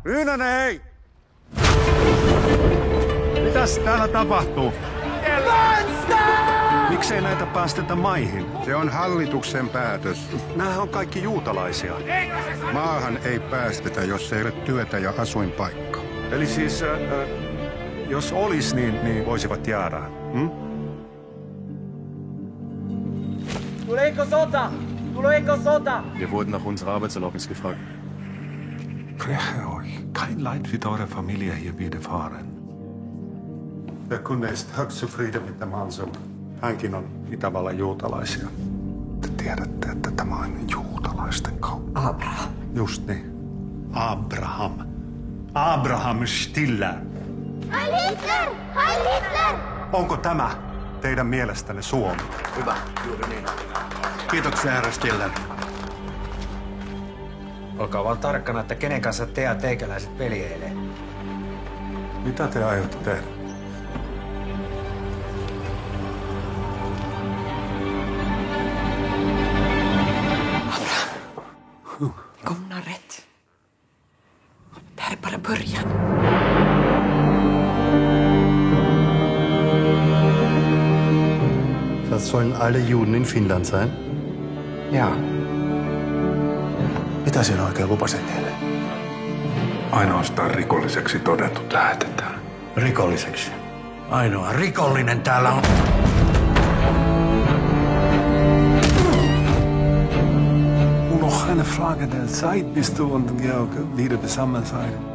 Ryynänen, ei! Mitäs täällä tapahtuu? Miksei näitä päästetä maihin? Se on hallituksen päätös. Nämähän on kaikki juutalaisia. Maahan ei päästetä, jos ei ole työtä ja asuinpaikka. Eli siis, jos olis, niin voisivat jäädä. Tuleeko sota? Tuleeko sota? Wir wurden nach unserer Arbeitserlaubnis gefragt. Breche euch. Kein Leid wird eure Familie hier widerfahren. Der Kunde ist högst zufrieden mit dem Hansel. Hänkin on Itävallan juutalaisia. Te tiedätte, että tämä on juutalaisten kauppa. Abraham. Just niin. Abraham. Abraham Stiller. Heil Hitler! Heil Hitler! Onko tämä teidän mielestänne Suomi? Hyvä, juuri niin. Kiitoksia, herra Stiller. Olkaa vaan tarkkana, että kenen kanssa te ja teikäläiset peljeilee. Mitä te aiotte tehdä? Kom na rätt. Det här är bara början. Das sollen alle Juden in Finnland sein? Jaa. Mitä sinä oikein lupasit heille? Ainoastaan rikolliseksi todetut lähetetään. Rikolliseksi. Ainoa rikollinen täällä on... Nur noch eine Frage der Zeit, bis du und Georg wieder beisammen seid.